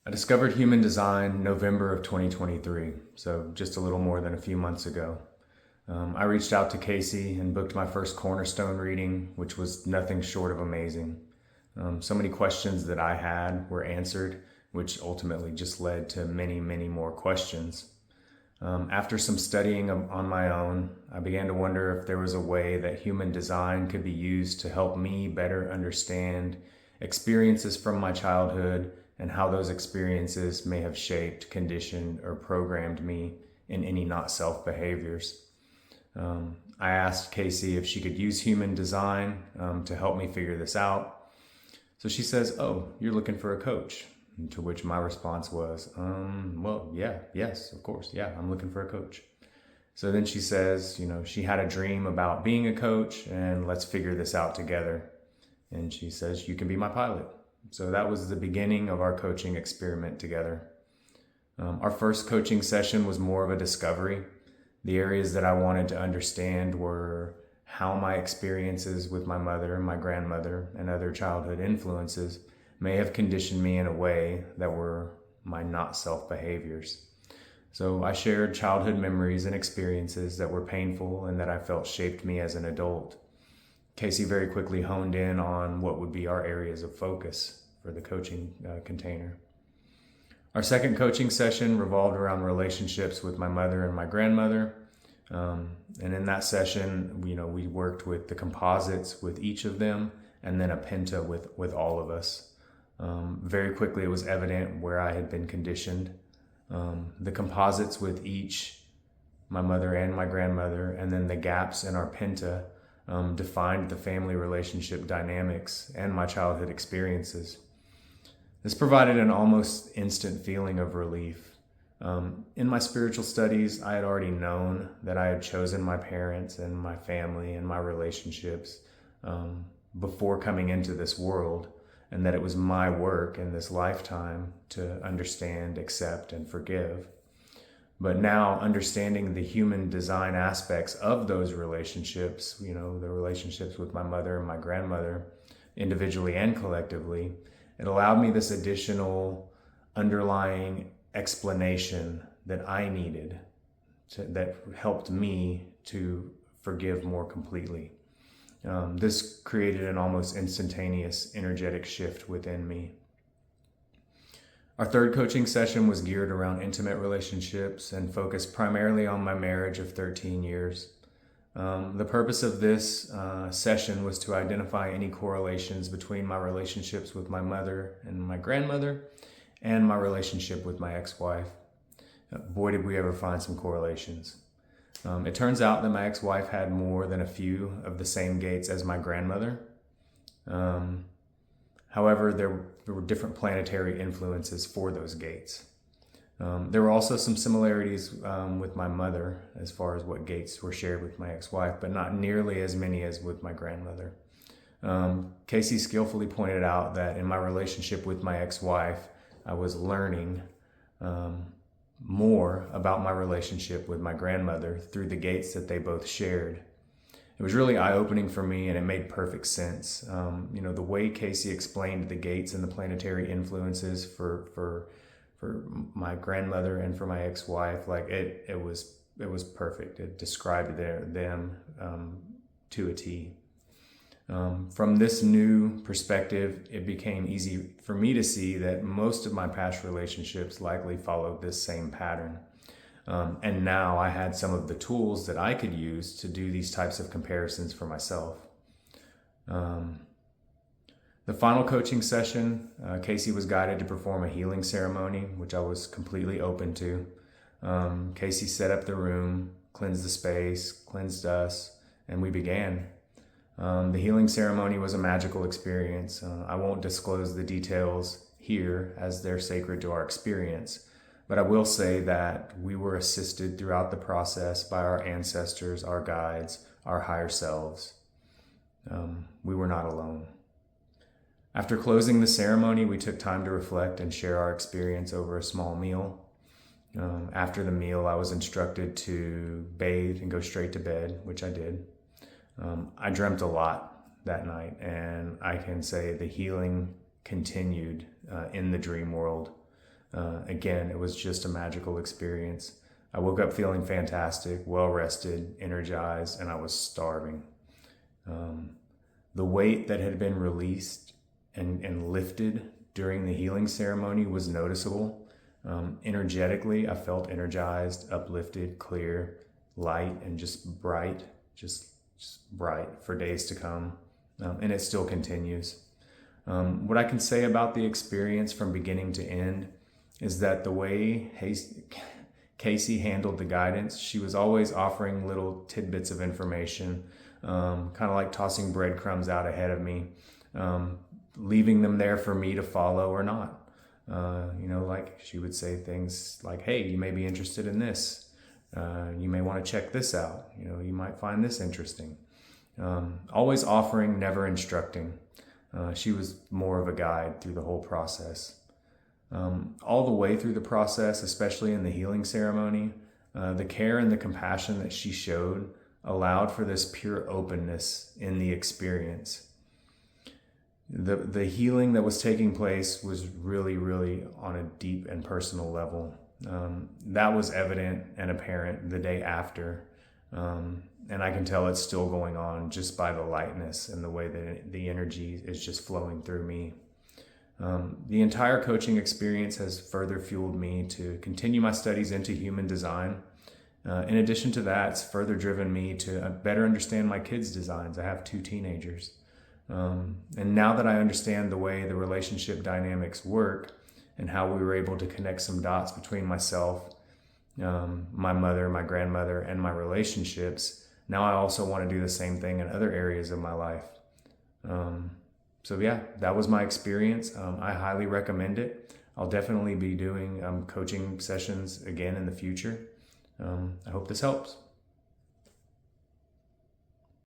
I discovered human design November of 2023, so just a little more than a few months ago. I reached out to Kaisie and booked my first cornerstone reading, which was nothing short of amazing. So many questions that I had were answered, which ultimately just led to many, many more questions. After some studying on my own, I began to wonder if there was a way that human design could be used to help me better understand experiences from my childhood and how those experiences may have shaped, conditioned, or programmed me in any not self behaviors. I asked Kaisie if she could use human design to help me figure this out. So she says, "Oh, you're looking for a coach." To which my response was, well, yes, of course. Yeah, I'm looking for a coach. So then she says, she had a dream about being a coach and let's figure this out together. And she says, "You can be my pilot." So that was the beginning of our coaching experiment together. Our first coaching session was more of a discovery. The areas that I wanted to understand were how my experiences with my mother, my grandmother, and other childhood influences may have conditioned me in a way that were my not self behaviors. So I shared childhood memories and experiences that were painful and that I felt shaped me as an adult. Kaisie very quickly honed in on what would be our areas of focus for the coaching container. Our second coaching session revolved around relationships with my mother and my grandmother. And in that session, we worked with the composites with each of them and then a penta with all of us. Very quickly, it was evident where I had been conditioned. The composites with each, my mother and my grandmother, and then the gaps in our penta defined the family relationship dynamics and my childhood experiences. This provided an almost instant feeling of relief. In my spiritual studies, I had already known that I had chosen my parents and my family and my relationships before coming into this world, and that it was my work in this lifetime to understand, accept, and forgive. But now, understanding the human design aspects of those relationships, the relationships with my mother and my grandmother, individually and collectively, it allowed me this additional underlying explanation that I needed that helped me to forgive more completely. This created an almost instantaneous energetic shift within me. Our third coaching session was geared around intimate relationships and focused primarily on my marriage of 13 years. The purpose of this session was to identify any correlations between my relationships with my mother and my grandmother and my relationship with my ex-wife. Boy, did we ever find some correlations. It turns out that my ex-wife had more than a few of the same gates as my grandmother. However, there were different planetary influences for those gates. There were also some similarities with my mother as far as what gates were shared with my ex-wife, but not nearly as many as with my grandmother. Kaisie skillfully pointed out that in my relationship with my ex-wife, I was learning more about my relationship with my grandmother through the gates that they both shared. It was really eye-opening for me, and it made perfect sense. The way Kaisie explained the gates and the planetary influences for my grandmother and for my ex-wife, it was perfect. It described them to a T. From this new perspective, it became easy for me to see that most of my past relationships likely followed this same pattern. And now I had some of the tools that I could use to do these types of comparisons for myself. The final coaching session, Kaisie was guided to perform a healing ceremony, which I was completely open to. Kaisie set up the room, cleansed the space, cleansed us, and we began. The healing ceremony was a magical experience. I won't disclose the details here as they're sacred to our experience, but I will say that we were assisted throughout the process by our ancestors, our guides, our higher selves. We were not alone. After closing the ceremony, we took time to reflect and share our experience over a small meal. After the meal, I was instructed to bathe and go straight to bed, which I did. I dreamt a lot that night, and I can say the healing continued in the dream world. Again, it was just a magical experience. I woke up feeling fantastic, well rested, energized, and I was starving. The weight that had been released and lifted during the healing ceremony was noticeable. Energetically, I felt energized, uplifted, clear, light, and just bright, just bright for days to come. And it still continues. What I can say about the experience from beginning to end is that the way Kaisie handled the guidance, she was always offering little tidbits of information, kind of like tossing breadcrumbs out ahead of me, leaving them there for me to follow or not. Like she would say things like, hey, you may be interested in this. You may want to check this out. You might find this interesting. Always offering, never instructing. She was more of a guide through the whole process. All the way through the process, especially in the healing ceremony, the care and the compassion that she showed allowed for this pure openness in the experience. The healing that was taking place was really, really on a deep and personal level. That was evident and apparent the day after. And I can tell it's still going on just by the lightness and the way that the energy is just flowing through me. The entire coaching experience has further fueled me to continue my studies into human design. In addition to that, it's further driven me to better understand my kids' designs. I have 2 teenagers. And now that I understand the way the relationship dynamics work and how we were able to connect some dots between myself, my mother, my grandmother, and my relationships, now I also want to do the same thing in other areas of my life. So yeah, that was my experience. I highly recommend it. I'll definitely be doing coaching sessions again in the future. I hope this helps.